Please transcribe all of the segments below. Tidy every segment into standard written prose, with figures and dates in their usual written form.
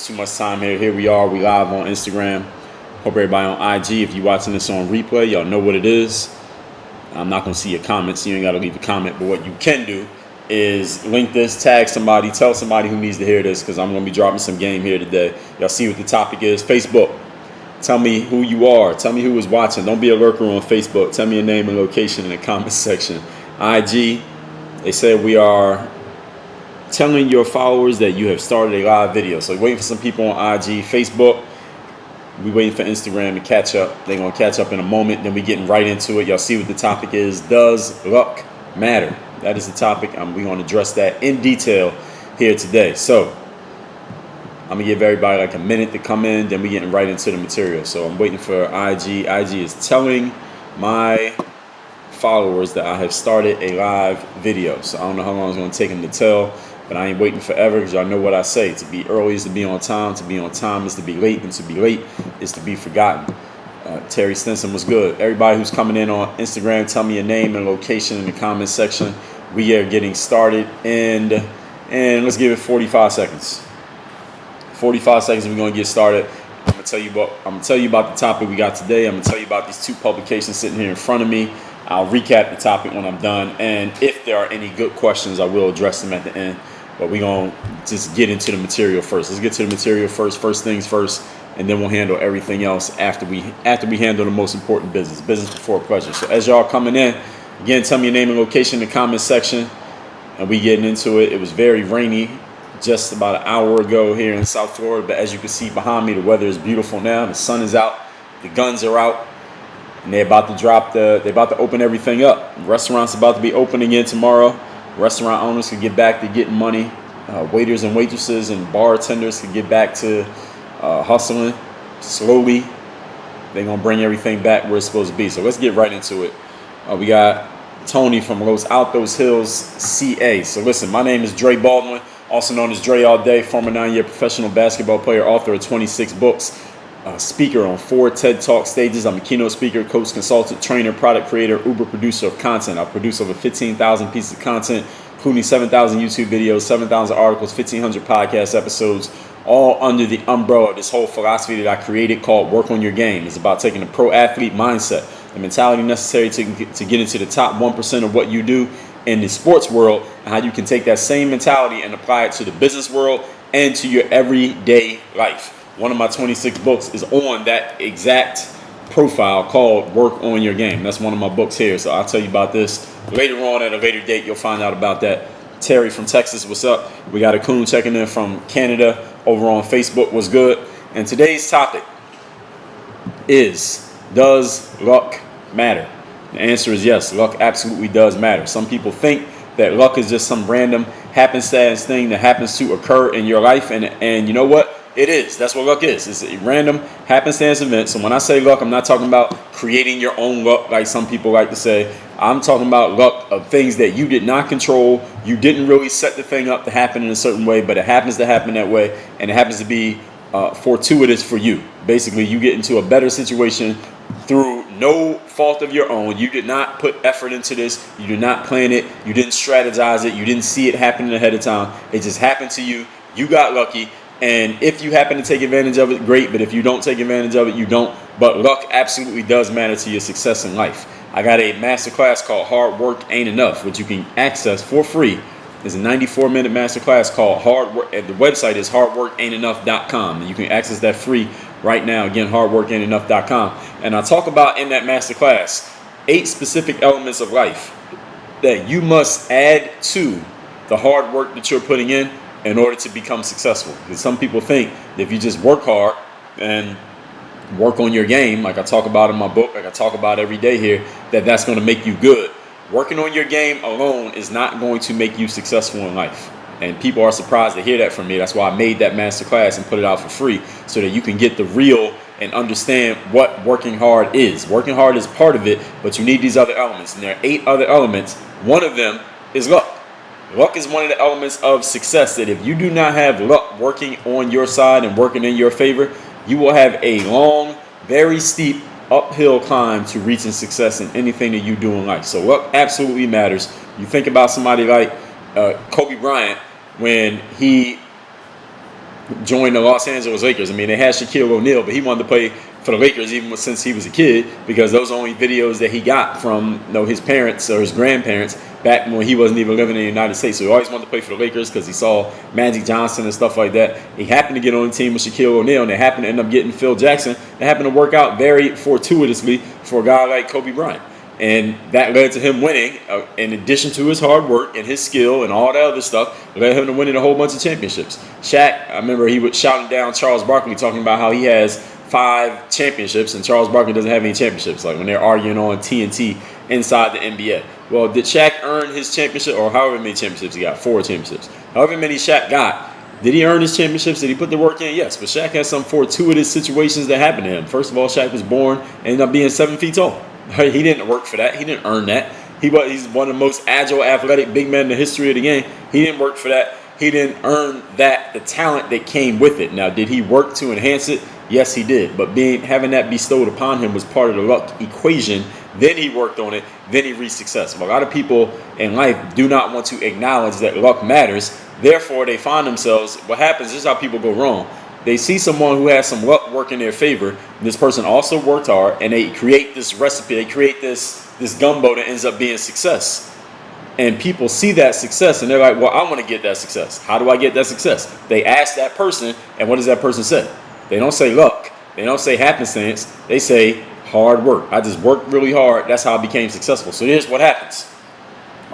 too much time here. Here we are. We live on Instagram. Hope everybody on IG. If you're watching this on replay, y'all know what it is. I'm not going to see your comments. So you ain't got to leave a comment. But what you can do is link this, tag somebody, tell somebody who needs to hear this, because I'm going to be dropping some game here today. Y'all see what the topic is. Facebook. Tell me who you are. Tell me who is watching. Don't be a lurker on Facebook. Tell me your name and location in the comment section. IG. They said we are telling your followers that you have started a live video. So waiting for some people on IG, Facebook. We waiting for Instagram to catch up. They're going to catch up in a moment. Then we getting right into it. Y'all see what the topic is. Does luck matter? That is the topic. We're going to address that in detail here today. So I'm going to give everybody like a minute to come in. Then we getting right into the material. So I'm waiting for IG. IG is telling my followers that I have started a live video. So I don't know how long it's going to take them to tell. But I ain't waiting forever, because y'all know what I say. To be early is to be on time. To be on time is to be late. And to be late is to be forgotten. Terry Stinson was good. Everybody who's coming in on Instagram, tell me your name and location in the comment section. We are getting started. And let's give it 45 seconds. 45 seconds, we're going to get started. I'm going to tell you about the topic we got today. I'm going to tell you about these two publications sitting here in front of me. I'll recap the topic when I'm done. And if there are any good questions, I will address them at the end. But we're going to just get into the material first. Let's get to the material first. First things first. And then we'll handle everything else after we handle the most important business. Business before pleasure. So as y'all coming in, again, tell me your name and location in the comment section. And we getting into it. It was very rainy just about an hour ago here in South Florida. But as you can see behind me, the weather is beautiful now. The sun is out. The guns are out. And they're about to open everything up. Restaurants about to be open again tomorrow. Restaurant owners can get back to getting money. Waiters and waitresses and bartenders can get back to hustling slowly. They're going to bring everything back where it's supposed to be. So let's get right into it. We got Tony from Los Altos Hills, CA. So listen, my name is Dre Baldwin, also known as Dre All Day, former 9-year professional basketball player, author of 26 books. Speaker on 4 TED Talk stages. I'm a keynote speaker, coach, consultant, trainer, product creator, Uber producer of content. I produce over 15,000 pieces of content, including 7,000 YouTube videos, 7,000 articles, 1,500 podcast episodes, all under the umbrella of this whole philosophy that I created called Work on Your Game. It's about taking a pro athlete mindset, the mentality necessary to get into the top 1% of what you do in the sports world, and how you can take that same mentality and apply it to the business world and to your everyday life. One of my 26 books is on that exact profile called Work on Your Game. That's one of my books here. So I'll tell you about this later on at a later date. You'll find out about that. Terry from Texas, what's up? We got a coon checking in from Canada over on Facebook. What's good? And today's topic is, does luck matter? The answer is yes. Luck absolutely does matter. Some people think that luck is just some random happenstance thing that happens to occur in your life. And you know what? It is. That's what luck is. It's a random happenstance event. So when I say luck, I'm not talking about creating your own luck like some people like to say. I'm talking about luck of things that you did not control. You didn't really set the thing up to happen in a certain way, but it happens to happen that way, and it happens to be fortuitous for you. Basically, you get into a better situation through no fault of your own. You did not put effort into this. You did not plan it. You didn't strategize it. You didn't see it happening ahead of time. It just happened to you. You got lucky. And if you happen to take advantage of it, great. But if you don't take advantage of it, you don't. But luck absolutely does matter to your success in life. I got a masterclass called Hard Work Ain't Enough, which you can access for free. It's a 94-minute masterclass called Hard Work. The website is hardworkaintenough.com. And you can access that free right now. Again, hardworkaintenough.com. And I talk about in that masterclass 8 specific elements of life that you must add to the hard work that you're putting in order to become successful. Because some people think that if you just work hard and work on your game, like I talk about in my book, like I talk about every day here, that's going to make you good. Working on your game alone is not going to make you successful in life. And people are surprised to hear that from me. That's why I made that masterclass and put it out for free, so that you can get the real and understand what working hard is. Working hard is part of it, but you need these other elements. And there are 8 other elements. One of them is luck. Luck is one of the elements of success, that if you do not have luck working on your side and working in your favor, you will have a long, very steep uphill climb to reaching success in anything that you do in life. So luck absolutely matters. You think about somebody like Kobe Bryant, when he joined the Los Angeles Lakers. I mean, they had Shaquille O'Neal, but he wanted to play for the Lakers even since he was a kid, because those are only videos that he got from his parents or his grandparents back when he wasn't even living in the United States. So he always wanted to play for the Lakers because he saw Magic Johnson and stuff like that. He happened to get on the team with Shaquille O'Neal, and they happened to end up getting Phil Jackson. It happened to work out very fortuitously for a guy like Kobe Bryant. And that led to him winning, in addition to his hard work and his skill and all that other stuff, led him to winning a whole bunch of championships. Shaq, I remember he was shouting down Charles Barkley, talking about how he has 5 championships and Charles Barkley doesn't have any championships, like when they're arguing on TNT inside the NBA. Well, did Shaq earn his championship, or however many championships he got? 4 championships. However many Shaq got, did he earn his championships? Did he put the work in? Yes, but Shaq has some fortuitous situations that happened to him. First of all, Shaq was born and ended up being 7 feet tall. He didn't work for that. He didn't earn that. He's one of the most agile, athletic big men in the history of the game. He didn't work for that. He didn't earn that, the talent that came with it. Now, did he work to enhance it? Yes, he did. But having that bestowed upon him was part of the luck equation. Then he worked on it. Then he reached success. But a lot of people in life do not want to acknowledge that luck matters. Therefore, they find themselves, what happens, this is how people go wrong. They see someone who has some luck work in their favor. This person also worked hard, and they create this recipe. They create this gumbo that ends up being success. And people see that success, and they're like, well, I want to get that success. How do I get that success? They ask that person, and what does that person say? They don't say luck. They don't say happenstance. They say hard work. I just worked really hard. That's how I became successful. So here's what happens.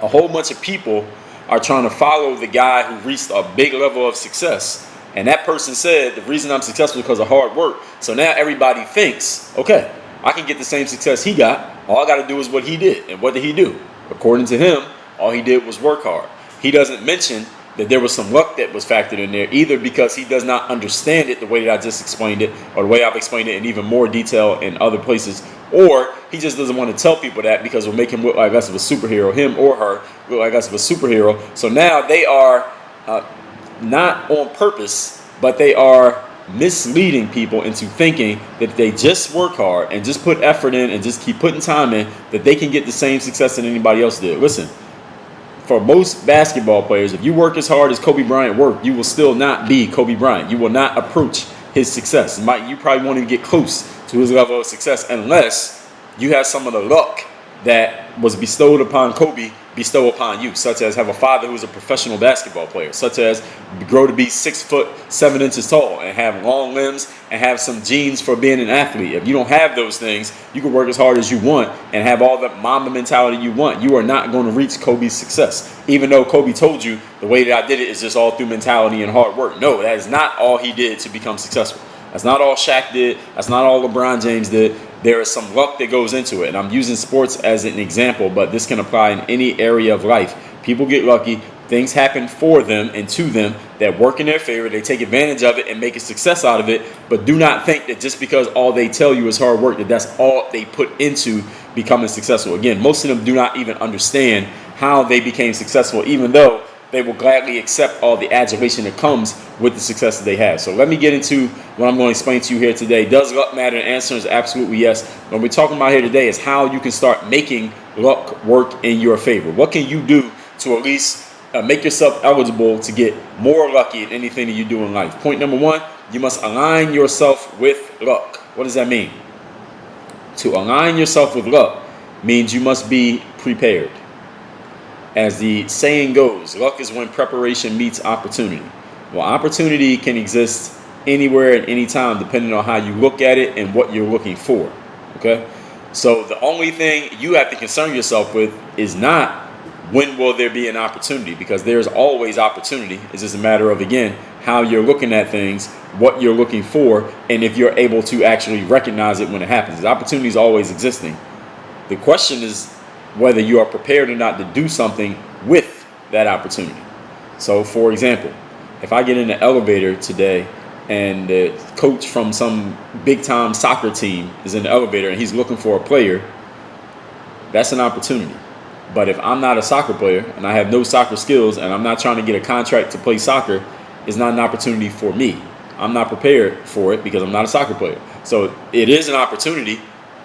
A whole bunch of people are trying to follow the guy who reached a big level of success. And that person said, the reason I'm successful is because of hard work. So now everybody thinks, okay, I can get the same success he got. All I got to do is what he did. And what did he do? According to him, all he did was work hard. He doesn't mention that there was some luck that was factored in there, either because he does not understand it the way that I just explained it, or the way I've explained it in even more detail in other places, or he just doesn't want to tell people that because it will make him look like less of a superhero, him or her look like less of a superhero. So now they are not on purpose, but they are misleading people into thinking that if they just work hard and just put effort in and just keep putting time in, that they can get the same success that anybody else did. Listen, for most basketball players, if you work as hard as Kobe Bryant worked, you will still not be Kobe Bryant. You will not approach his success. You probably won't even get close to his level of success unless you have some of the luck that was bestowed upon Kobe bestow upon you, such as have a father who's a professional basketball player, such as grow to be 6'7" tall and have long limbs and have some genes for being an athlete. If you don't have those things, you can work as hard as you want and have all the Mamba mentality you want. You are not going to reach Kobe's success, even though Kobe told you the way that I did it is just all through mentality and hard work. No, that is not all he did to become successful. That's not all Shaq did. That's not all LeBron James did. There is some luck that goes into it. And I'm using sports as an example, but this can apply in any area of life. People get lucky. Things happen for them and to them that work in their favor. They take advantage of it and make a success out of it. But do not think that just because all they tell you is hard work, that that's all they put into becoming successful. Again, most of them do not even understand how they became successful, even though they will gladly accept all the adulation that comes with the success that they have. So let me get into what I'm going to explain to you here today. Does luck matter? The answer is absolutely yes. What we're talking about here today is how you can start making luck work in your favor. What can you do to at least make yourself eligible to get more lucky in anything that you do in life? Point number 1, you must align yourself with luck. What does that mean? To align yourself with luck means you must be prepared. As the saying goes, luck is when preparation meets opportunity. Well, opportunity can exist anywhere at any time depending on how you look at it and what you're looking for. Okay? So the only thing you have to concern yourself with is not when will there be an opportunity, because there's always opportunity. It's just a matter of, again, how you're looking at things, what you're looking for, and if you're able to actually recognize it when it happens. The opportunity is always existing. The question is whether you are prepared or not to do something with that opportunity. So, for example, if I get in the elevator today and the coach from some big-time soccer team is in the elevator and he's looking for a player, that's an opportunity. But if I'm not a soccer player and I have no soccer skills and I'm not trying to get a contract to play soccer, it's not an opportunity for me. I'm not prepared for it because I'm not a soccer player. So it is an opportunity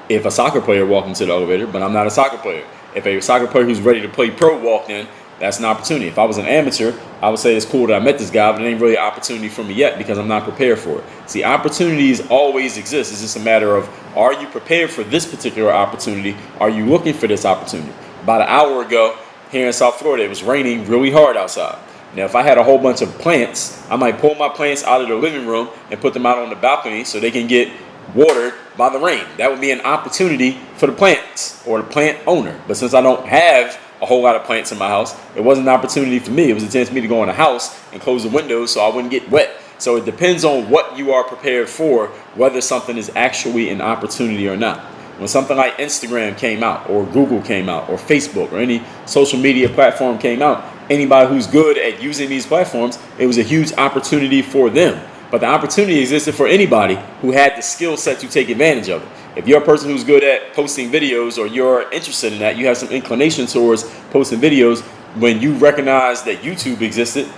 if a soccer player walked into the elevator, but I'm not a soccer player. If a soccer player who's ready to play pro walked in, That's an opportunity. If I was an amateur, I would say it's cool that I met this guy, but it ain't really an opportunity for me yet because I'm not prepared for it. See, opportunities always exist. It's just a matter of, are you prepared for this particular opportunity? Are you looking for this opportunity? About an hour ago, here in South Florida, it was raining really hard outside. Now, if I had a whole bunch of plants, I might pull my plants out of the living room and put them out on the balcony so they can get watered by the rain. That would be an opportunity for the plants or the plant owner. But since I don't have a whole lot of plants in my house, it wasn't an opportunity for me. It was a chance for me to go in the house and close the windows so I wouldn't get wet. So it depends on what you are prepared for, whether something is actually an opportunity or not. When something like Instagram came out, or Google came out, or Facebook, or any social media platform came out, anybody who's good at using these platforms, it was a huge opportunity for them. But the opportunity existed for anybody who had the skill set to take advantage of it. If you're a person who's good at posting videos, or you're interested in that, you have some inclination towards posting videos, when you recognize that YouTube existed,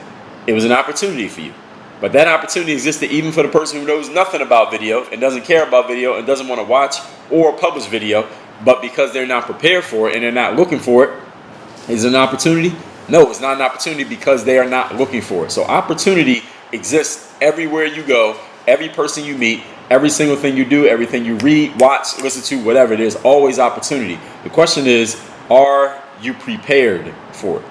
it was an opportunity for you. But that opportunity existed even for the person who knows nothing about video and doesn't care about video and doesn't want to watch or publish video. But because they're not prepared for it and they're not looking for it, is it an opportunity? No, it's not an opportunity because they are not looking for it. So opportunity exists everywhere you go, every person you meet, every single thing you do, everything you read, watch, listen to, whatever it is, always opportunity. The question is, are you prepared for it?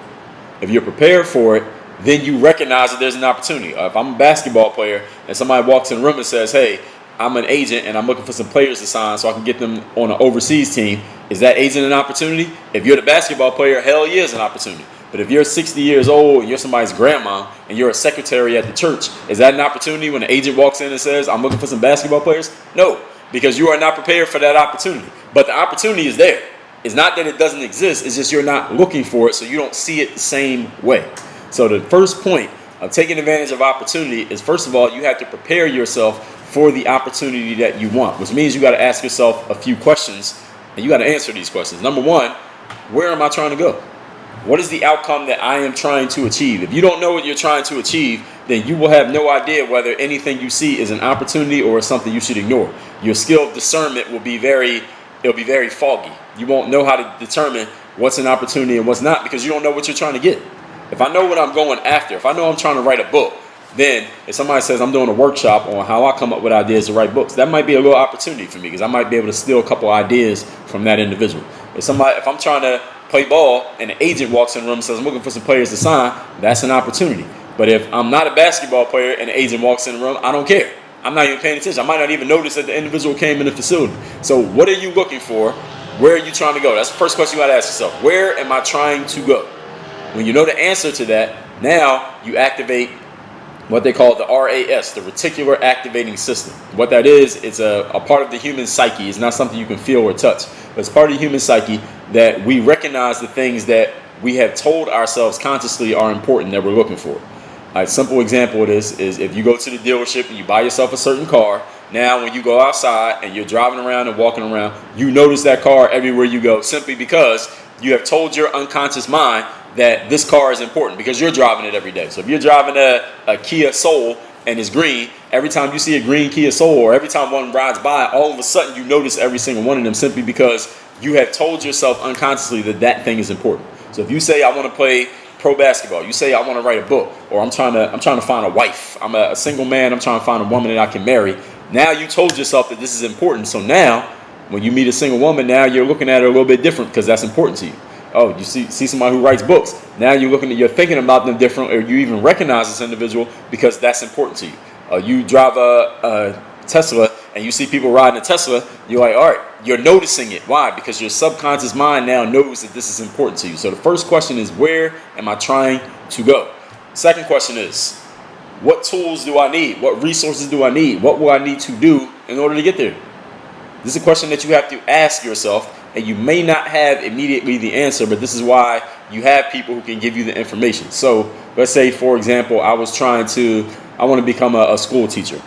If you're prepared for it, then you recognize that there's an opportunity. If I'm a basketball player and somebody walks in the room and says, hey, I'm an agent and I'm looking for some players to sign so I can get them on an overseas team, is that agent an opportunity? If you're the basketball player, hell yeah, it's an opportunity. But if you're 60 years old and you're somebody's grandma and you're a secretary at the church, is that an opportunity when an agent walks in and says, I'm looking for some basketball players? No, because you are not prepared for that opportunity. But the opportunity is there. It's not that it doesn't exist, it's just you're not looking for it, so you don't see it the same way. So the first point of taking advantage of opportunity is, first of all, you have to prepare yourself for the opportunity that you want, which means you got to ask yourself a few questions, and you got to answer these questions. Number one, where am I trying to go? What is the outcome that I am trying to achieve? If you don't know what you're trying to achieve, then you will have no idea whether anything you see is an opportunity or something you should ignore. Your skill of discernment will be very foggy. You won't know how to determine what's an opportunity and what's not because you don't know what you're trying to get. If I know what I'm going after, if I know I'm trying to write a book, then if somebody says I'm doing a workshop on how I come up with ideas to write books, that might be a little opportunity for me because I might be able to steal a couple ideas from that individual. If I'm trying to play ball and an agent walks in the room and says I'm looking for some players to sign, that's an opportunity. But if I'm not a basketball player and an agent walks in the room, I don't care. I'm not even paying attention. I might not even notice that the individual came in the facility. So what are you looking for? Where are you trying to go? That's the first question you got to ask yourself. Where am I trying to go? When you know the answer to that, now you activate what they call the RAS, the reticular activating system. What that is, it's a part of the human psyche. It's not something you can feel or touch, but it's part of the human psyche that we recognize the things that we have told ourselves consciously are important that we're looking for. A simple example of this is if you go to the dealership and you buy yourself a certain car, now when you go outside and you're driving around and walking around, you notice that car everywhere you go simply because you have told your unconscious mind that this car is important because you're driving it every day. So if you're driving a Kia Soul and it's green, every time you see a green Kia Soul or every time one rides by, all of a sudden you notice every single one of them simply because you have told yourself unconsciously that that thing is important. So if you say, I want to play pro basketball, you say, I want to write a book, or I'm trying to find a wife, I'm a single man, I'm trying to find a woman that I can marry. Now you told yourself that this is important. So now when you meet a single woman, now you're looking at her a little bit different because that's important to you. Oh, you see somebody who writes books. Now you're thinking about them different, or you even recognize this individual because that's important to you. You drive a Tesla and you see people riding a Tesla, you're like, all right, you're noticing it. Why? Because your subconscious mind now knows that this is important to you. So the first question is, where am I trying to go? Second question is, what tools do I need? What resources do I need? What will I need to do in order to get there? This is a question that you have to ask yourself, and you may not have immediately the answer, but this is why you have people who can give you the information. So let's say, for example, I want to become a school teacher.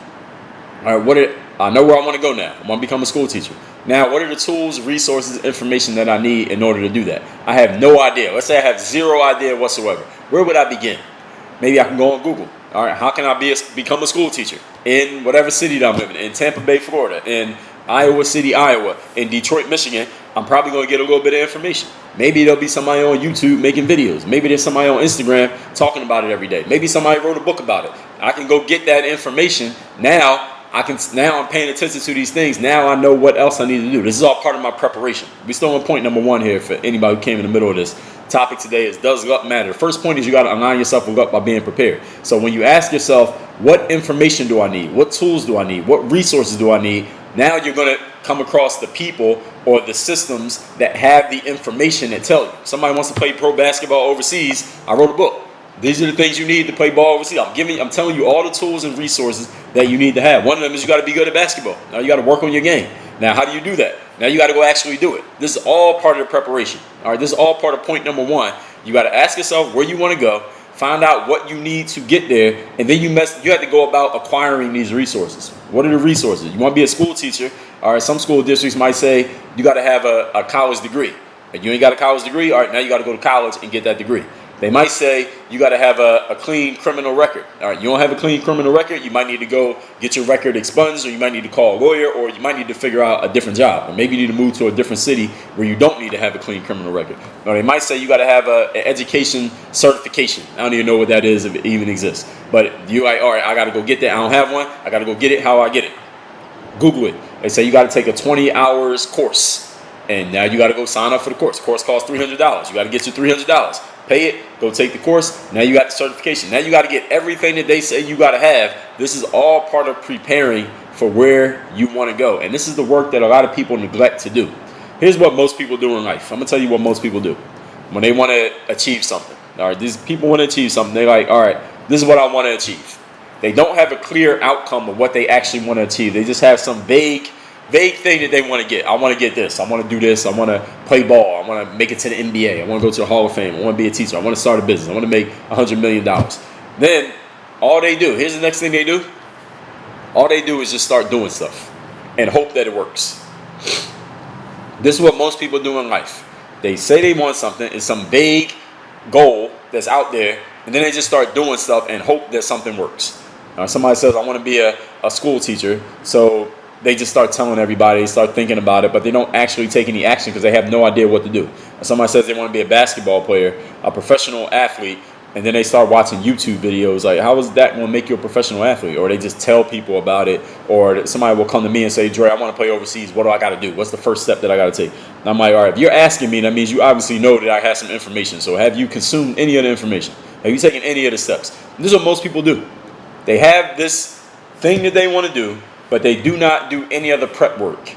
All right, I know where I want to go now. I want to become a school teacher. Now, what are the tools, resources, information that I need in order to do that? I have no idea. Let's say I have zero idea whatsoever. Where would I begin? Maybe I can go on Google. All right, how can I become a school teacher in whatever city that I'm living in Tampa Bay, Florida, in Iowa City, Iowa, in Detroit, Michigan, I'm probably going to get a little bit of information. Maybe there'll be somebody on YouTube making videos. Maybe there's somebody on Instagram talking about it every day. Maybe somebody wrote a book about it. I can go get that information. Now I'm paying attention to these things. Now I know what else I need to do. This is all part of my preparation. We still on point number 1 here for anybody who came in the middle of this. Topic today is, does luck matter? The first point is you got to align yourself with luck by being prepared. So when you ask yourself, what information do I need? What tools do I need? What resources do I need? Now you're going to come across the people or the systems that have the information that tell you. Somebody wants to play pro basketball overseas. I wrote a book. These are the things you need to play ball overseas. I'm telling you all the tools and resources that you need to have. One of them is you got to be good at basketball. Now you got to work on your game. Now, how do you do that? Now you got to go actually do it. This is all part of the preparation. All right, this is all part of point number 1. You got to ask yourself where you want to go, find out what you need to get there, and then you have to go about acquiring these resources. What are the resources? You want to be a school teacher. All right, some school districts might say you got to have a college degree. If you ain't got a college degree, all right, now you got to go to college and get that degree. They might say you got to have a clean criminal record. All right, you don't have a clean criminal record, you might need to go get your record expunged, or you might need to call a lawyer, or you might need to figure out a different job, or maybe you need to move to a different city where you don't need to have a clean criminal record. Or they might say you got to have an education certification. I don't even know what that is, if it even exists. But you like, all right, I got to go get that. I don't have one. I got to go get it. How do I get it? Google it. They say you got to take a 20 hours course, and now you got to go sign up for the course. The course costs $300. You got to get your $300. Pay it, go take the course. Now you got the certification. Now you got to get everything that they say you got to have. This is all part of preparing for where you want to go. And this is the work that a lot of people neglect to do. Here's what most people do in life. I'm going to tell you what most people do when they want to achieve something. All right, these people want to achieve something. They're like, all right, this is what I want to achieve. They don't have a clear outcome of what they actually want to achieve. They just have some vague thing that they want to get. I want to get this. I want to do this. I want to play ball. I want to make it to the NBA. I want to go to the Hall of Fame. I want to be a teacher. I want to start a business. I want to make $100 million. Then all they do, here's the next thing they do. All they do is just start doing stuff and hope that it works. This is what most people do in life. They say they want something. It's some vague goal that's out there. And then they just start doing stuff and hope that something works. Somebody says, I want to be a school teacher. So they just start telling everybody, they start thinking about it, but they don't actually take any action because they have no idea what to do. Somebody says they want to be a basketball player, a professional athlete, and then they start watching YouTube videos like, how is that going to make you a professional athlete? Or they just tell people about it, or somebody will come to me and say, Dre, I want to play overseas. What do I got to do? What's the first step that I got to take? And I'm like, all right, if you're asking me, that means you obviously know that I have some information. So have you consumed any of the information? Have you taken any of the steps? And this is what most people do. They have this thing that they want to do, but they do not do any other prep work.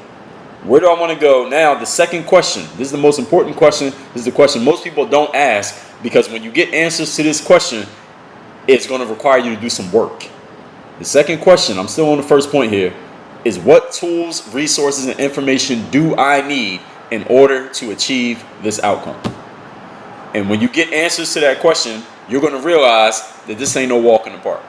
Where do I want to go? Now, the second question. This is the most important question. This is the question most people don't ask, because when you get answers to this question, it's going to require you to do some work. The second question, I'm still on the first point here, is what tools, resources, and information do I need in order to achieve this outcome? And when you get answers to that question, you're going to realize that this ain't no walk in the park.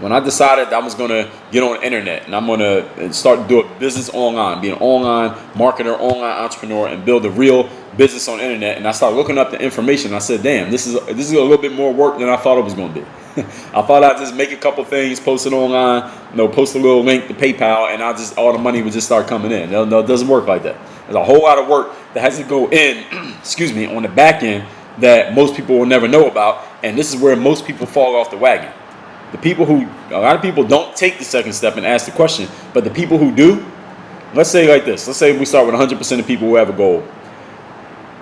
When I decided I was going to get on the internet and I'm going to start to do a business online, be an online marketer, online entrepreneur, and build a real business on the internet, and I started looking up the information, I said, damn, this is a little bit more work than I thought it was going to be. I thought I'd just make a couple things, post it online, post a little link to PayPal, and all the money would just start coming in. No, it doesn't work like that. There's a whole lot of work that has to go in, on the back end that most people will never know about, and this is where most people fall off the wagon. A lot of people don't take the second step and ask the question, but the people who do, let's say like this. Let's say we start with 100% of people who have a goal.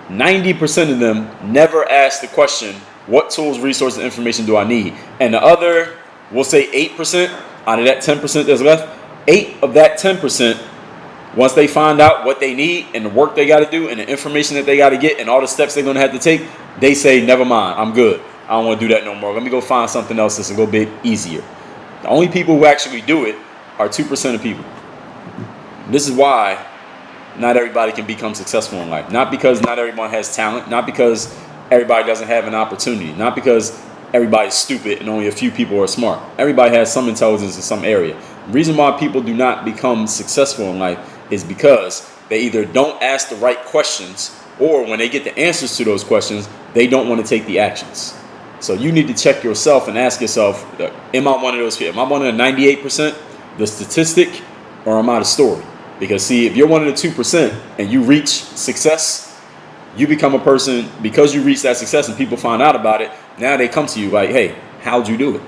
90% of them never ask the question, what tools, resources, and information do I need? And the other, we'll say 8% out of that 10% that's left, 8 of that 10%, once they find out what they need and the work they got to do and the information that they got to get and all the steps they're going to have to take, they say, never mind, I'm good. I don't want to do that no more. Let me go find something else that's a little bit easier. The only people who actually do it are 2% of people. This is why not everybody can become successful in life. Not because not everyone has talent. Not because everybody doesn't have an opportunity. Not because everybody's stupid and only a few people are smart. Everybody has some intelligence in some area. The reason why people do not become successful in life is because they either don't ask the right questions, or when they get the answers to those questions, they don't want to take the actions. So you need to check yourself and ask yourself, am I one of those people? Am I one of the 98%, the statistic, or am I the story? Because see, if you're one of the 2% and you reach success, you become a person, because you reach that success and people find out about it, now they come to you like, hey, how'd you do it?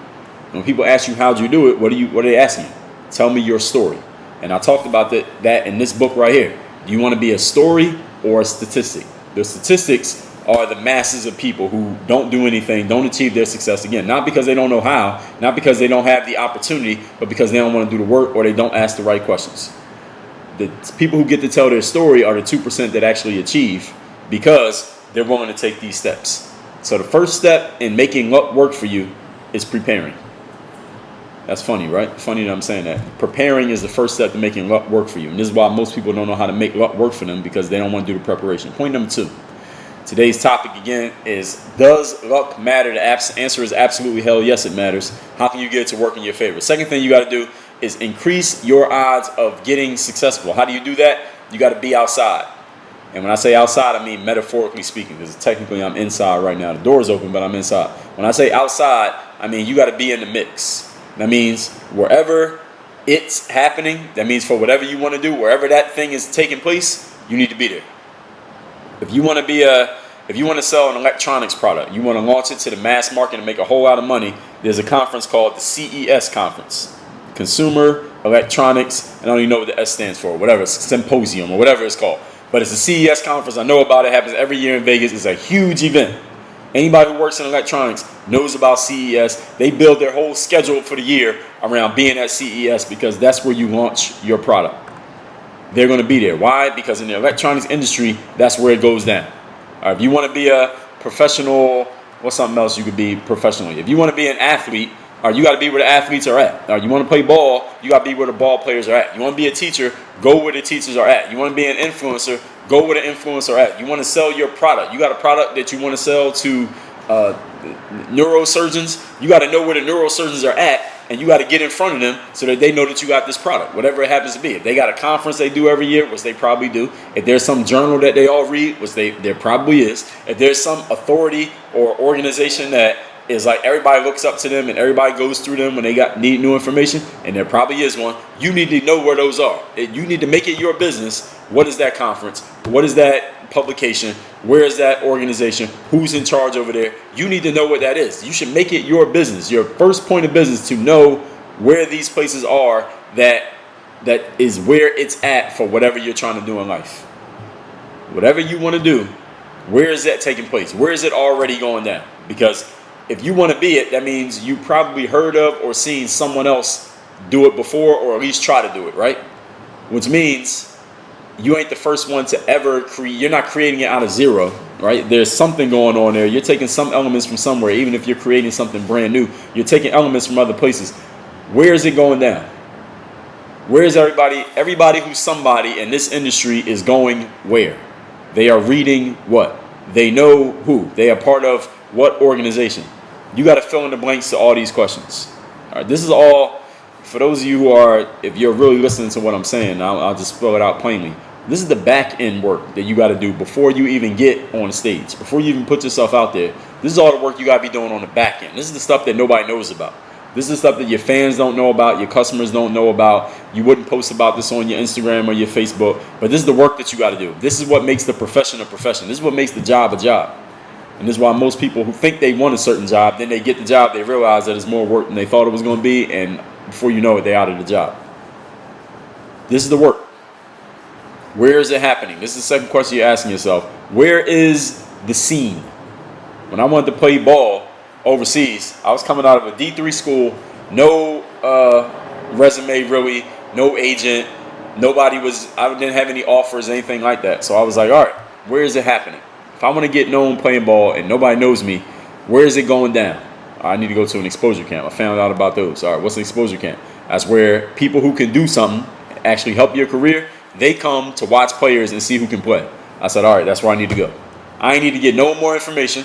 When people ask you how'd you do it, what are they asking you? Tell me your story. And I talked about that in this book right here. Do you want to be a story or a statistic? The statistics are the masses of people who don't do anything, don't achieve their success, again, not because they don't know how, not because they don't have the opportunity, but because they don't want to do the work or they don't ask the right questions. The people who get to tell their story are the 2% that actually achieve, because they're willing to take these steps. So the first step in making luck work for you is preparing. That's funny, right? Funny that I'm saying that. Preparing is the first step to making luck work for you. And this is why most people don't know how to make luck work for them, because they don't want to do the preparation. Point number 2. Today's topic again is, does luck matter? The answer is absolutely hell yes, it matters. How can you get it to work in your favor? Second thing you got to do is increase your odds of getting successful. How do you do that? You got to be outside. And when I say outside, I mean metaphorically speaking, because technically I'm inside right now. The door's open, but I'm inside. When I say outside, I mean you got to be in the mix. That means wherever it's happening, that means for whatever you want to do, wherever that thing is taking place, you need to be there. If you want to sell an electronics product, you want to launch it to the mass market and make a whole lot of money, there's a conference called the CES conference, Consumer Electronics, I don't even know what the S stands for, whatever, symposium or whatever it's called. But it's a CES conference. I know about it. It happens every year in Vegas. It's a huge event. Anybody who works in electronics knows about CES. They build their whole schedule for the year around being at CES, because that's where you launch your product. They're going to be there. Why? Because in the electronics industry, that's where it goes down. If you want to be a professional, what's something else you could be professionally? If you want to be an athlete, you got to be where the athletes are at. You want to play ball, you got to be where the ball players are at. You want to be a teacher, go where the teachers are at. You want to be an influencer, go where the influencers are at. You want to sell your product. You got a product that you want to sell to neurosurgeons. You got to know where the neurosurgeons are at, and you got to get in front of them so that they know that you got this product, whatever it happens to be. If they got a conference they do every year, which they probably do. If there's some journal that they all read, which there probably is. If there's some authority or organization that is like everybody looks up to them and everybody goes through them when they need new information, and there probably is one, you need to know where those are. You need to make it your business. What is that conference? What is that publication? Where is that organization? Who's in charge over there? You need to know what that is. You should make it your business, your first point of business, to know where these places are that is where it's at for whatever you're trying to do in life. Whatever you want to do, where is that taking place? Where is it already going down? Because if you want to be it, that means you probably heard of or seen someone else do it before, or at least try to do it, right? Which means you ain't the first one to ever create. You're not creating it out of zero, right? There's something going on there. You're taking some elements from somewhere. Even if you're creating something brand new, you're taking elements from other places. Where is it going down? Where is everybody? Everybody who's somebody in this industry is going where? They are reading what? They know who. They are part of what organization? You got to fill in the blanks to all these questions. All right, this is all for those of you who are, if you're really listening to what I'm saying, I'll just spell it out plainly. This is the back end work that you got to do before you even get on the stage, before you even put yourself out there. This is all the work you got to be doing on the back end. This is the stuff that nobody knows about. This is the stuff that your fans don't know about, your customers don't know about. You wouldn't post about this on your Instagram or your Facebook, but this is the work that you got to do. This is what makes the profession a profession. This is what makes the job a job. And this is why most people who think they want a certain job, then they get the job, they realize that it's more work than they thought it was going to be, and before you know it, they're out of the job. This is the work. Where is it happening? This is the second question you're asking yourself. Where is the scene? When I wanted to play ball overseas, I was coming out of a D3 school, no resume really, no agent, I didn't have any offers, anything like that. So I was like, all right, where is it happening? If I want to get known playing ball and nobody knows me, where is it going down? I need to go to an exposure camp. I found out about those. All right, what's an exposure camp? That's where people who can do something, actually help your career, they come to watch players and see who can play. I said, all right, that's where I need to go. I need to get no more information.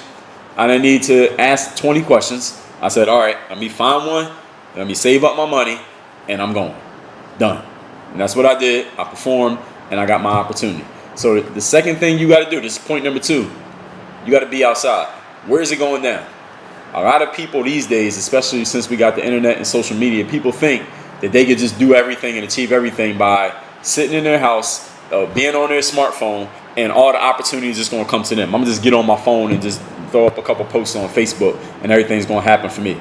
I didn't need to ask 20 questions. I said, all right, let me find one, let me save up my money, and I'm going. Done. And that's what I did. I performed, and I got my opportunity. So the second thing you got to do, this is point number 2, you got to be outside. Where is it going down? A lot of people these days, especially since we got the internet and social media, people think that they could just do everything and achieve everything by sitting in their house, being on their smartphone, and all the opportunities just going to come to them. I'm going to just get on my phone and just throw up a couple posts on Facebook, and everything's going to happen for me.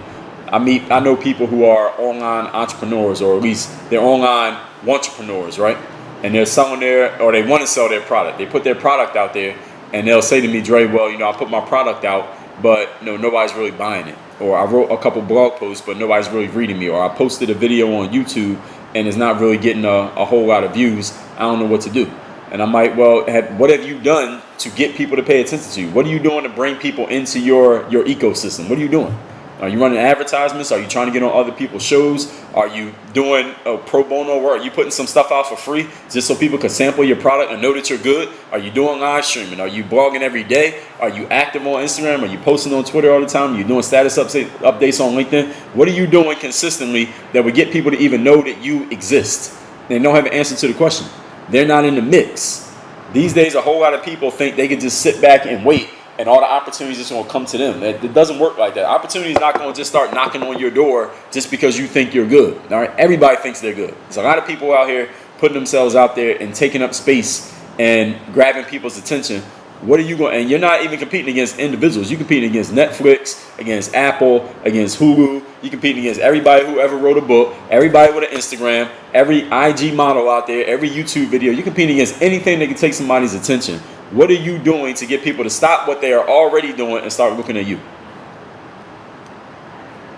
I know people who are online entrepreneurs, or at least they're online entrepreneurs, right? And they're selling or they want to sell their product. They put their product out there, and they'll say to me, Dre, well, I put my product out, but nobody's really buying it. Or I wrote a couple blog posts, but nobody's really reading me. Or I posted a video on YouTube, and it's not really getting a whole lot of views. I don't know what to do. And I'm like, well, what have you done to get people to pay attention to you? What are you doing to bring people into your ecosystem? What are you doing? Are you running advertisements? Are you trying to get on other people's shows? Are you doing pro bono work? Are you putting some stuff out for free just so people can sample your product and know that you're good? Are you doing live streaming? Are you blogging every day? Are you active on Instagram? Are you posting on Twitter all the time? Are you doing status updates on LinkedIn? What are you doing consistently that would get people to even know that you exist? They don't have an answer to the question. They're not in the mix. These days, a whole lot of people think they can just sit back and wait and all the opportunities just going to come to them. It doesn't work like that. Opportunity is not going to just start knocking on your door just because you think you're good. All right, everybody thinks they're good. There's a lot of people out here putting themselves out there and taking up space and grabbing people's attention. What are you going? And you're not even competing against individuals. You're competing against Netflix, against Apple, against Hulu. You're competing against everybody who ever wrote a book, everybody with an Instagram, every IG model out there, every YouTube video. You're competing against anything that can take somebody's attention. What are you doing to get people to stop what they are already doing and start looking at you?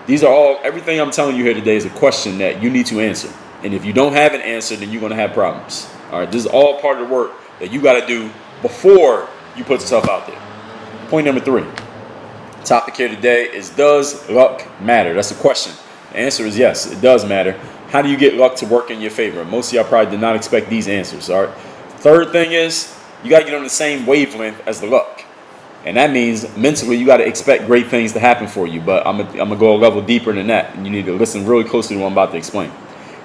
Everything I'm telling you here today is a question that you need to answer. And if you don't have an answer, then you're going to have problems. All right, this is all part of the work that you got to do before you put yourself out there. Point number 3. Topic here today is, does luck matter? That's the question. The answer is yes, it does matter. How do you get luck to work in your favor? Most of y'all probably did not expect these answers. All right. Third thing is, you got to get on the same wavelength as the luck. And that means mentally you got to expect great things to happen for you. But I'm going to go a level deeper than that. And you need to listen really closely to what I'm about to explain.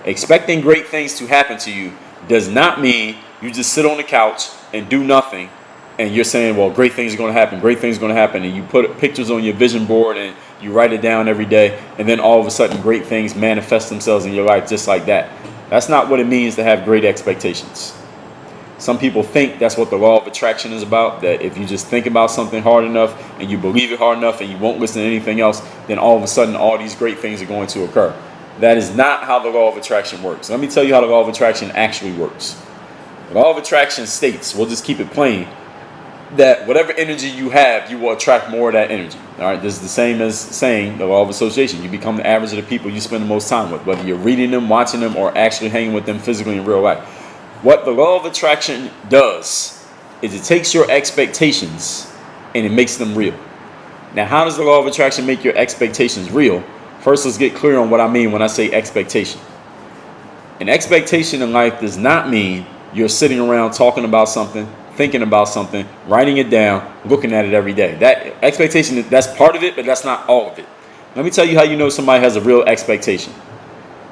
Expecting great things to happen to you does not mean you just sit on the couch and do nothing. And you're saying, well, great things are going to happen. Great things are going to happen. And you put pictures on your vision board and you write it down every day. And then all of a sudden great things manifest themselves in your life just like that. That's not what it means to have great expectations. Some people think that's what the law of attraction is about, that if you just think about something hard enough and you believe it hard enough and you won't listen to anything else, then all of a sudden all these great things are going to occur. That is not how the law of attraction works. Let me tell you how the law of attraction actually works. The law of attraction states, we'll just keep it plain, that whatever energy you have, you will attract more of that energy. All right, this is the same as saying the law of association. You become the average of the people you spend the most time with, whether you're reading them, watching them, or actually hanging with them physically in real life. What the law of attraction does is it takes your expectations and it makes them real. Now, how does the law of attraction make your expectations real? First, let's get clear on what I mean when I say expectation. An expectation in life does not mean you're sitting around talking about something, thinking about something, writing it down, looking at it every day. That expectation, that's part of it, but that's not all of it. Let me tell you how you know somebody has a real expectation.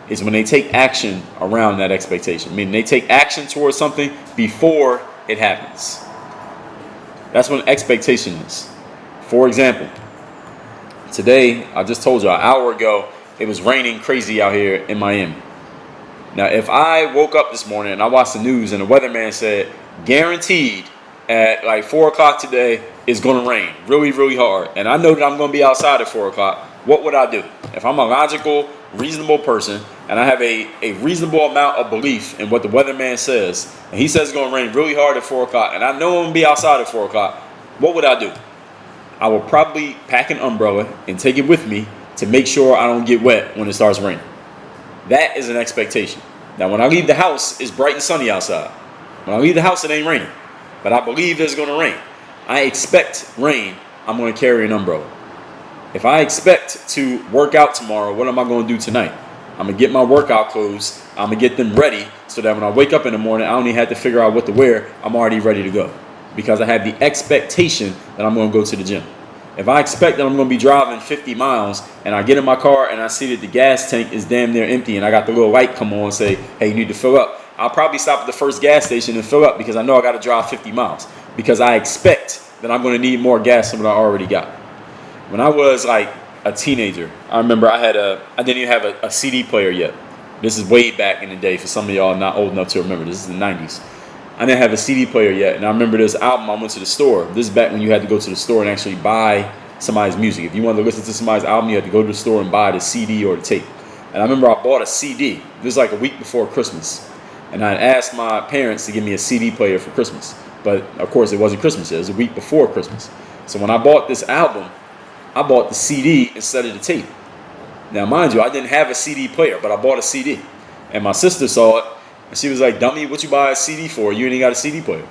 Is when they take action around that expectation. Meaning they take action towards something before it happens. That's what an expectation is. For example, today, I just told you an hour ago, it was raining crazy out here in Miami. Now, if I woke up this morning and I watched the news and the weatherman said, guaranteed at like 4 o'clock today, it's going to rain really, really hard. And I know that I'm going to be outside at 4 o'clock. What would I do? If I'm a logical, reasonable person and I have a reasonable amount of belief in what the weatherman says, and he says it's going to rain really hard at 4 o'clock, and I know I'm going to be outside at 4 o'clock, what would I do? I will probably pack an umbrella and take it with me to make sure I don't get wet when it starts raining. That is an expectation. Now, when I leave the house, it's bright and sunny outside. When I leave the house, it ain't raining. But I believe it's going to rain. I expect rain. I'm going to carry an umbrella. If I expect to work out tomorrow, what am I going to do tonight? I'm going to get my workout clothes. I'm going to get them ready so that when I wake up in the morning, I don't even have to figure out what to wear. I'm already ready to go because I have the expectation that I'm going to go to the gym. If I expect that I'm going to be driving 50 miles and I get in my car and I see that the gas tank is damn near empty and I got the little light come on and say, hey, you need to fill up, I'll probably stop at the first gas station and fill up because I know I got to drive 50 miles because I expect that I'm going to need more gas than what I already got. When I was like a teenager, I remember I didn't even have a CD player yet. This is way back in the day. For some of y'all not old enough to remember, this is the 90s. I didn't have a CD player yet, and I remember this album. I went to the store. This is back when you had to go to the store and actually buy somebody's music. If you wanted to listen to somebody's album, you had to go to the store and buy the CD or the tape. And I remember I bought a CD. This was like a week before Christmas. And I asked my parents to give me a CD player for Christmas. But, of course, it wasn't Christmas yet. It was a week before Christmas. So when I bought this album, I bought the CD instead of the tape. Now, mind you, I didn't have a CD player, but I bought a CD. And my sister saw it, and she was like, "Dummy, what you buy a CD for? You ain't got a CD player."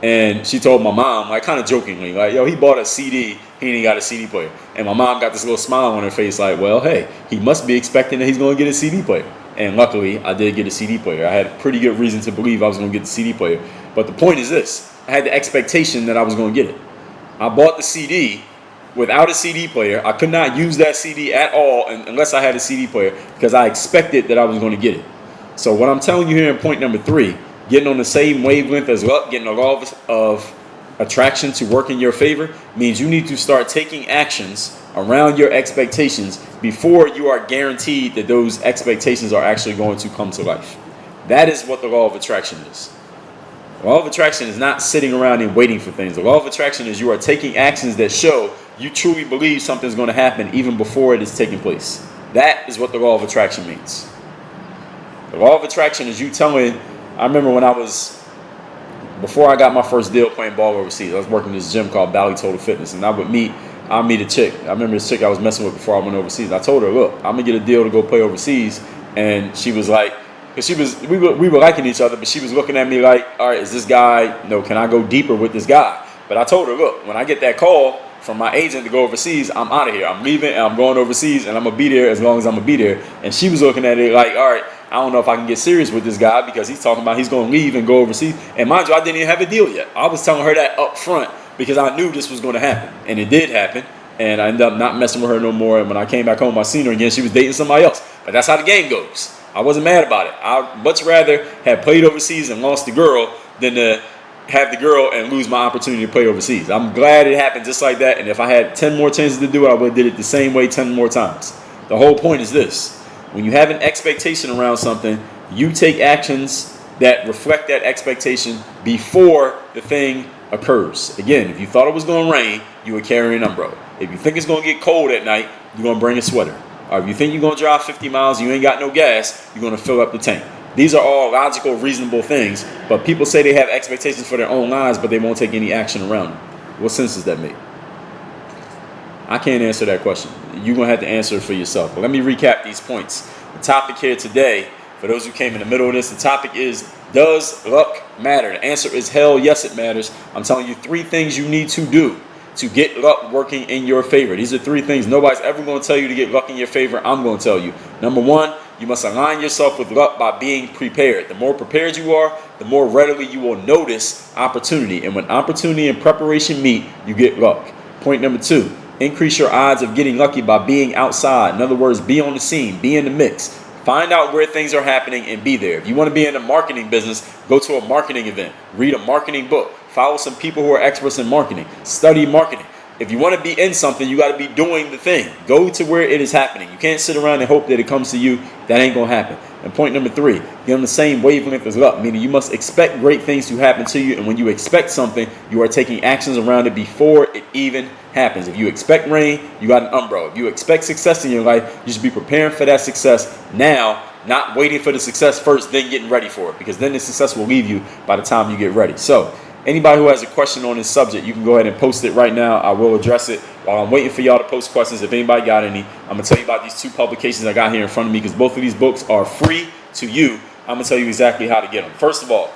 And she told my mom, like kind of jokingly, like, "Yo, he bought a CD, he ain't got a CD player." And my mom got this little smile on her face like, "Well, hey, he must be expecting that he's going to get a CD player." And luckily, I did get a CD player. I had pretty good reason to believe I was going to get the CD player. But the point is this: I had the expectation that I was going to get it. I bought the CD without a CD player. I could not use that CD at all unless I had a CD player because I expected that I was going to get it. So what I'm telling you here in point number 3, getting on the same wavelength as luck, getting a law of attraction to work in your favor, means you need to start taking actions around your expectations before you are guaranteed that those expectations are actually going to come to life. That is what the law of attraction is. The law of attraction is not sitting around and waiting for things. The law of attraction is you are taking actions that show you truly believe something's going to happen even before it is taking place. That is what the law of attraction means. The law of attraction is you telling, I remember when before I got my first deal playing ball overseas, I was working in this gym called Valley Total Fitness, and I'll meet a chick. I remember this chick I was messing with before I went overseas. I told her, "Look, I'm gonna get a deal to go play overseas," and she was like, because we were liking each other, but she was looking at me like, "All right, is this guy? Can I go deeper with this guy?" But I told her, "Look, when I get that call from my agent to go overseas, I'm out of here. I'm leaving and I'm going overseas, and I'm gonna be there as long as I'm gonna be there." And she was looking at it like, "All right, I don't know if I can get serious with this guy because he's talking about he's going to leave and go overseas." And mind you, I didn't even have a deal yet. I was telling her that up front because I knew this was going to happen. And it did happen. And I ended up not messing with her no more. And when I came back home, I seen her again. She was dating somebody else. But that's how the game goes. I wasn't mad about it. I'd much rather have played overseas and lost the girl than to have the girl and lose my opportunity to play overseas. I'm glad it happened just like that. And if I had 10 more chances to do it, I would have did it the same way 10 more times. The whole point is this. When you have an expectation around something, you take actions that reflect that expectation before the thing occurs. Again, if you thought it was going to rain, you would carry an umbrella. If you think it's going to get cold at night, you're going to bring a sweater. Or if you think you're going to drive 50 miles and you ain't got no gas, you're going to fill up the tank. These are all logical, reasonable things, but people say they have expectations for their own lives, but they won't take any action around them. What sense does that make? I can't answer that question. You're going to have to answer it for yourself. But let me recap these points. The topic here today, for those who came in the middle of this, the topic is, does luck matter? The answer is hell yes, it matters. I'm telling you 3 things you need to do to get luck working in your favor. These are 3 things nobody's ever going to tell you to get luck in your favor. I'm going to tell you. Number 1, you must align yourself with luck by being prepared. The more prepared you are, the more readily you will notice opportunity. And when opportunity and preparation meet, you get luck. Point number 2. Increase your odds of getting lucky by being outside. In other words, be on the scene, be in the mix. Find out where things are happening and be there. If you want to be in the marketing business, go to a marketing event. Read a marketing book. Follow some people who are experts in marketing. Study marketing. If you want to be in something, you got to be doing the thing. Go to where it is happening. You can't sit around and hope that it comes to you. That ain't going to happen. And point number 3, get on the same wavelength as luck, meaning you must expect great things to happen to you. And when you expect something, you are taking actions around it before it even happens. If you expect rain, you got an umbrella. If you expect success in your life, you should be preparing for that success now, not waiting for the success first, then getting ready for it, because then the success will leave you by the time you get ready. So anybody who has a question on this subject, you can go ahead and post it right now. I will address it. While I'm waiting for y'all to post questions, if anybody got any, I'm going to tell you about these 2 publications I got here in front of me, because both of these books are free to you. I'm going to tell you exactly how to get them. First of all,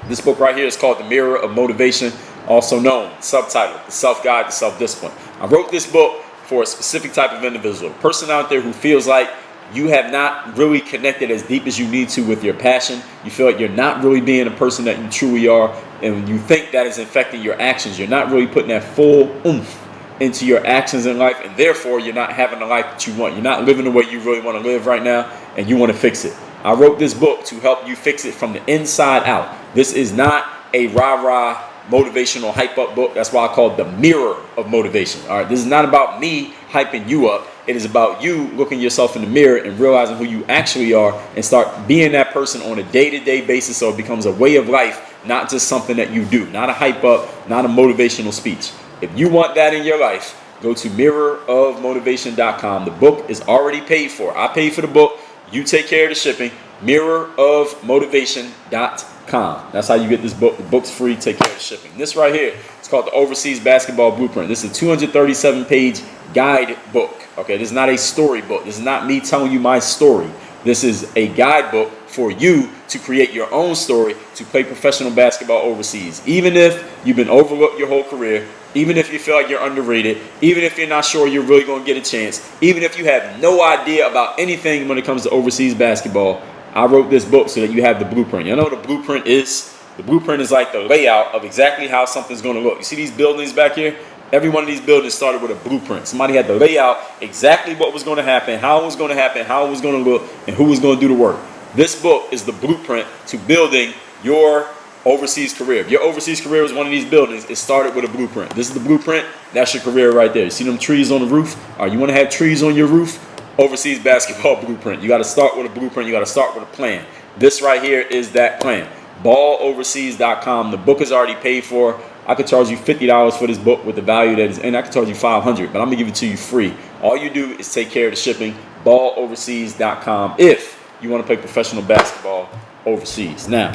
this book right here is called The Mirror of Motivation, also known, subtitled, The Self-Guide to Self-Discipline. I wrote this book for a specific type of individual, a person out there who feels like you have not really connected as deep as you need to with your passion. You feel like you're not really being the person that you truly are, and you think that is infecting your actions. You're not really putting that full oomph into your actions in life, and therefore you're not having the life that you want. You're not living the way you really want to live right now, and you want to fix it. I wrote this book to help you fix it from the inside out. This is not a rah-rah motivational hype up book. That's why I call it The Mirror of Motivation. All right, this is not about me hyping you up. It is about you looking yourself in the mirror and realizing who you actually are and start being that person on a day-to-day basis, so it becomes a way of life, not just something that you do, not a hype up, not a motivational speech. If you want that in your life, go to mirrorofmotivation.com. The book is already paid for. I paid for the book. You take care of the shipping. Mirrorofmotivation.com. That's how you get this book. The book's free. Take care of the shipping. This right here, it's called the Overseas Basketball Blueprint. This is a 237-page guide book. Okay, this is not a story book. This is not me telling you my story. This is a guidebook for you to create your own story to play professional basketball overseas. Even if you've been overlooked your whole career, even if you feel like you're underrated, even if you're not sure you're really going to get a chance, even if you have no idea about anything when it comes to overseas basketball, I wrote this book so that you have the blueprint. You know what the blueprint is? The blueprint is like the layout of exactly how something's going to look. You see these buildings back here? Every one of these buildings started with a blueprint. Somebody had to lay out exactly what was going to happen, how it was going to happen, how it was going to look, and who was going to do the work. This book is the blueprint to building your overseas career. If your overseas career was one of these buildings, it started with a blueprint. This is the blueprint. That's your career right there. You see them trees on the roof? All right, you want to have trees on your roof? Overseas basketball blueprint. You got to start with a blueprint. You got to start with a plan. This right here is that plan. balloverseas.com. The book is already paid for. I could charge you $50 for this book with the value that is in. I could charge you $500, but I'm gonna give it to you free. All you do is take care of the shipping. balloverseas.com if you want to play professional basketball overseas. Now,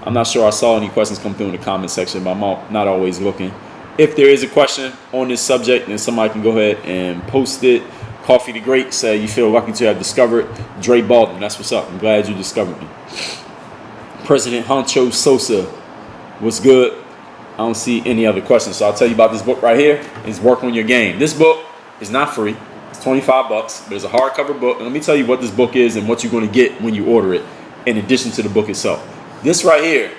I'm not sure I saw any questions come through in the comment section, but I'm not always looking. If there is a question on this subject, then somebody can go ahead and post it. Coffee the Great said, you feel lucky to have discovered Dre Baldwin. That's what's up. I'm glad you discovered me. President Honcho Sosa, what's good? I don't see any other questions. So I'll tell you about this book right here. It's Work on Your Game. This book is not free. It's $25, but it's a hardcover book. And let me tell you what this book is and what you're going to get when you order it, in addition to the book itself. This right here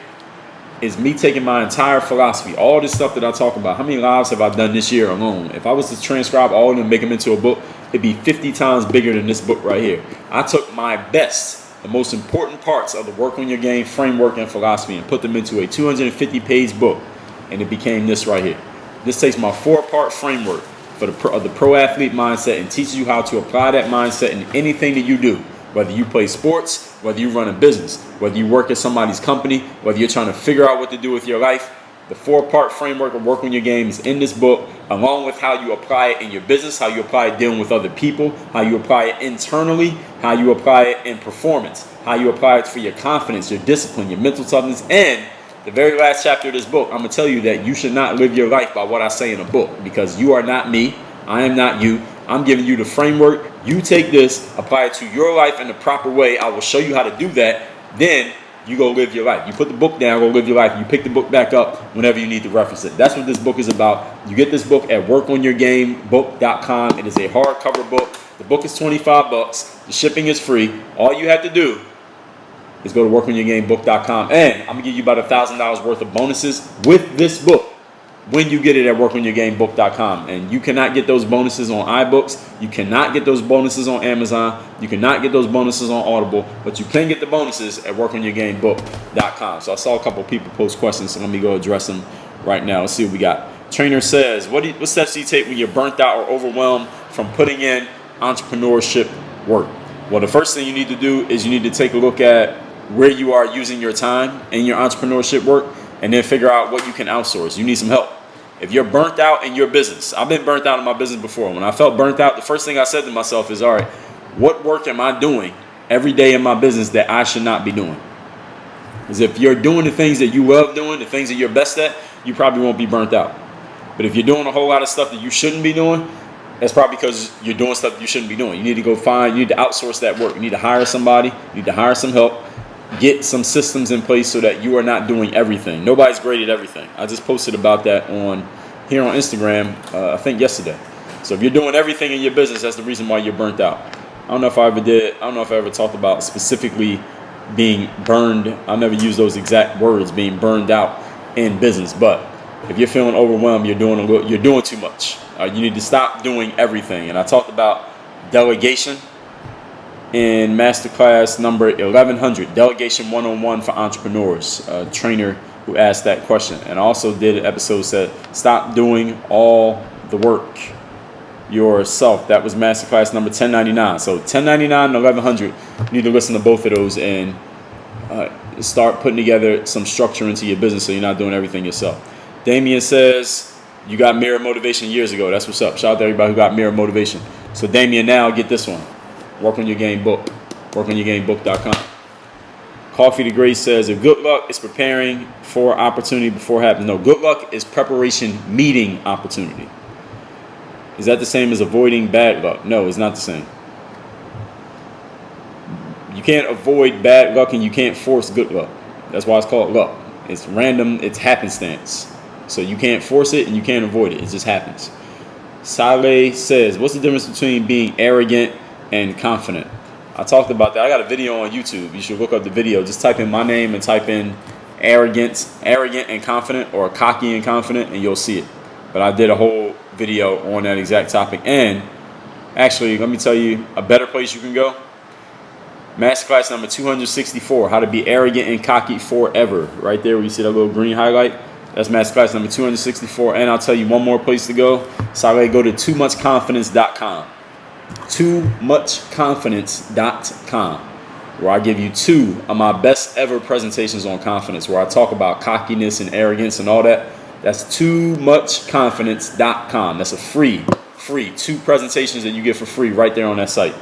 is me taking my entire philosophy, all this stuff that I talk about. How many lives have I done this year alone? If I was to transcribe all of them and make them into a book, it'd be 50 times bigger than this book right here. I took my best, the most important parts of the Work on Your Game framework and philosophy and put them into a 250-page book. And it became this right here. This takes my 4-part framework for the pro athlete mindset and teaches you how to apply that mindset in anything that you do. Whether you play sports, whether you run a business, whether you work at somebody's company, whether you're trying to figure out what to do with your life, the 4-part framework of Work on Your Game is in this book, along with how you apply it in your business, how you apply it dealing with other people, how you apply it internally, how you apply it in performance, how you apply it for your confidence, your discipline, your mental toughness, and the very last chapter of this book, I'm going to tell you that you should not live your life by what I say in a book, because you are not me. I am not you. I'm giving you the framework. You take this, apply it to your life in the proper way. I will show you how to do that. Then you go live your life. You put the book down, go live your life. You pick the book back up whenever you need to reference it. That's what this book is about. You get this book at workonyourgamebook.com. It is a hardcover book. The book is $25. The shipping is free. All you have to do is go to workonyourgamebook.com, and I'm gonna give you about $1,000 worth of bonuses with this book when you get it at workonyourgamebook.com. And you cannot get those bonuses on iBooks. You cannot get those bonuses on Amazon. You cannot get those bonuses on Audible, but you can get the bonuses at workonyourgamebook.com. So I saw a couple people post questions, so let me go address them right now. Let's see what we got. Trainer says, what steps do you take when you're burnt out or overwhelmed from putting in entrepreneurship work? Well, the first thing you need to do is you need to take a look at where you are using your time in your entrepreneurship work, and then figure out what you can outsource. You need some help. If you're burnt out in your business, I've been burnt out in my business before. When I felt burnt out, the first thing I said to myself is, all right, what work am I doing every day in my business that I should not be doing? Because if you're doing the things that you love doing, the things that you're best at, you probably won't be burnt out. But if you're doing a whole lot of stuff that you shouldn't be doing, that's probably because you're doing stuff that you shouldn't be doing. You need to you need to outsource that work. You need to hire somebody. You need to hire some help. Get some systems in place so that you are not doing everything. Nobody's great at everything. I just posted about that here on Instagram, I think yesterday. So if you're doing everything in your business, that's the reason why you're burnt out. I don't know if I ever talked about specifically being burned. I never used those exact words, being burned out in business. But if you're feeling overwhelmed, you're doing too much. You need to stop doing everything. And I talked about delegation in masterclass number 1100, Delegation 101 for Entrepreneurs, a trainer who asked that question. And I also did an episode that said, stop doing all the work. yourself. That was masterclass number 1099. So 1099 and 1100, you need to listen to both of those and start putting together some structure into your business so you're not doing everything yourself. Damien says, you got Mirror Motivation years ago. That's what's up. Shout out to everybody who got Mirror Motivation. So Damien, now get this one. Work on your game book. Workonyourgamebook.com. Coffee to Grace says, if good luck is preparing for opportunity before it happens. No, good luck is preparation meeting opportunity. Is that the same as avoiding bad luck? No, it's not the same. You can't avoid bad luck and you can't force good luck. That's why it's called luck. It's random, it's happenstance. So you can't force it and you can't avoid it. It just happens. Saleh says, what's the difference between being arrogant and confident? I talked about that. I got a video on YouTube. You should look up the video. Just type in my name and type in arrogant and confident, or cocky and confident, and you'll see it. But I did a whole video on that exact topic. And actually, let me tell you a better place you can go. Masterclass number 264, how to be arrogant and cocky forever. Right there where you see that little green highlight. That's masterclass number 264. And I'll tell you one more place to go. So I go to toomuchconfidence.com. toomuchconfidence.com, where I give you 2 of my best ever presentations on confidence, where I talk about cockiness and arrogance and all that. That's toomuchconfidence.com. That's a free 2 presentations that you get for free right there on that site.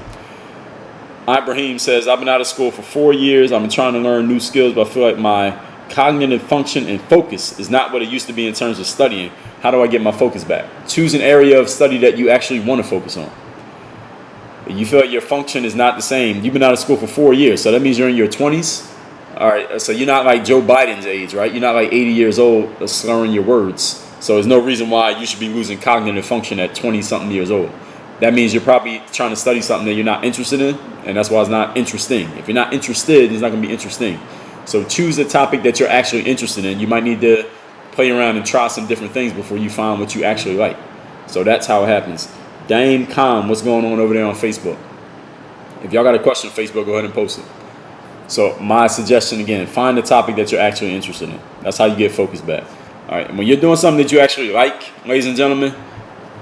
Ibrahim says, I've been out of school for 4 years. I've been trying to learn new skills, but I feel like my cognitive function and focus is not what it used to be in terms of studying. How do I get my focus back? Choose an area of study that you actually want to focus on. You feel like your function is not the same. You've been out of school for 4 years, so that means you're in your 20s. All right, so you're not like Joe Biden's age, right? You're not like 80 years old slurring your words. So there's no reason why you should be losing cognitive function at 20-something years old. That means you're probably trying to study something that you're not interested in, and that's why it's not interesting. If you're not interested, it's not going to be interesting. So choose a topic that you're actually interested in. You might need to play around and try some different things before you find what you actually like. So that's how it happens. Dame Khan, what's going on over there on Facebook? If y'all got a question on Facebook, go ahead and post it. So my suggestion again, find a topic that you're actually interested in. That's how you get focus back. All right, and when you're doing something that you actually like, ladies and gentlemen,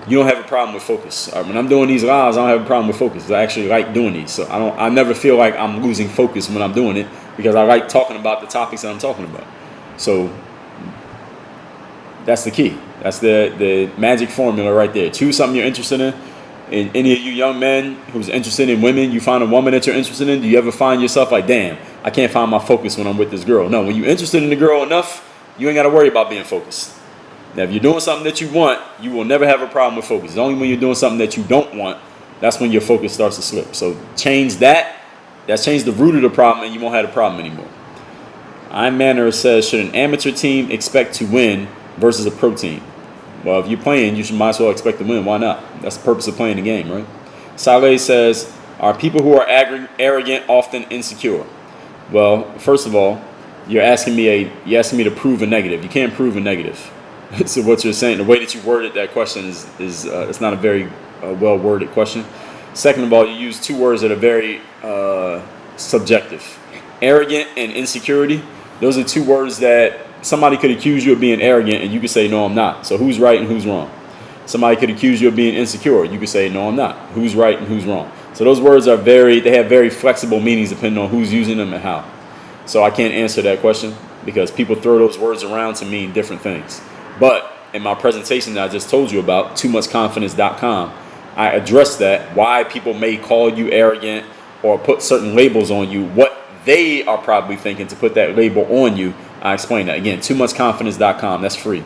you don't have a problem with focus. All right, when I'm doing these lives, I don't have a problem with focus. I actually like doing these. So I never feel like I'm losing focus when I'm doing it, because I like talking about the topics that I'm talking about. So that's the key. That's the magic formula right there. Choose something you're interested in. And any of you young men who's interested in women, you find a woman that you're interested in, do you ever find yourself like, damn, I can't find my focus when I'm with this girl? No, when you're interested in the girl enough, you ain't got to worry about being focused. Now, if you're doing something that you want, you will never have a problem with focus. It's only when you're doing something that you don't want, that's when your focus starts to slip. So change that. That's changed the root of the problem, and you won't have a problem anymore. I'm Manner says, should an amateur team expect to win versus a pro team? Well, if you're playing, you might as well expect to win. Why not? That's the purpose of playing the game, right? Saleh says, are people who are arrogant often insecure? Well, first of all, you're asking me to prove a negative. You can't prove a negative. So what you're saying, the way that you worded that question is it's not a very well worded question. Second of all, you use 2 words that are very subjective. Arrogant and insecurity. Those are 2 words that somebody could accuse you of being arrogant and you could say, no, I'm not. So who's right and who's wrong? Somebody could accuse you of being insecure. You could say, no, I'm not. Who's right and who's wrong? So those words are they have very flexible meanings depending on who's using them and how. So I can't answer that question because people throw those words around to mean different things. But in my presentation that I just told you about, toomuchconfidence.com, I address that, why people may call you arrogant or put certain labels on you, what they are probably thinking to put that label on you. I explain that. Again, toomuchconfidence.com. That's free.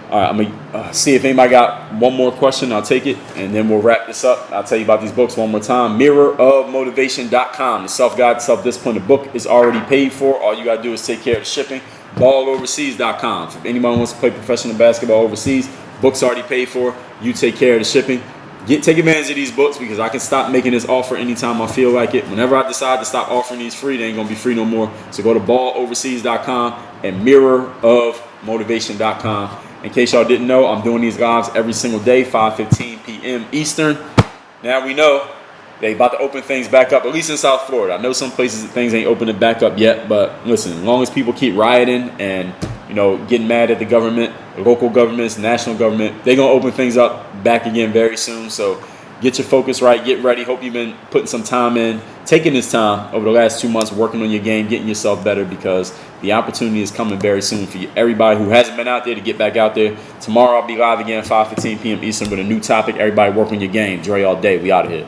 All right, I'm going to see if anybody got one more question. I'll take it, and then we'll wrap this up. I'll tell you about these books one more time. Mirrorofmotivation.com. The Self-Guide, Self-Discipline. The book is already paid for. All you got to do is take care of the shipping. Balloverseas.com. If anybody wants to play professional basketball overseas, book's already paid for. You take care of the shipping. Take advantage of these books because I can stop making this offer anytime I feel like it. Whenever I decide to stop offering these free, they ain't going to be free no more. So go to balloverseas.com and mirrorofmotivation.com. In case y'all didn't know, I'm doing these lives every single day, 5:15 p.m. Eastern. Now we know they about to open things back up, at least in South Florida. I know some places things ain't opening back up yet, but listen, as long as people keep rioting and getting mad at the government, local governments, national government. They're going to open things up back again very soon. So get your focus right. Get ready. Hope you've been putting some time in, taking this time over the last 2 months, working on your game, getting yourself better, because the opportunity is coming very soon for you. Everybody who hasn't been out there to get back out there. Tomorrow I'll be live again, 5:15 p.m. Eastern with a new topic. Everybody work on your game. Dre all day. We out of here.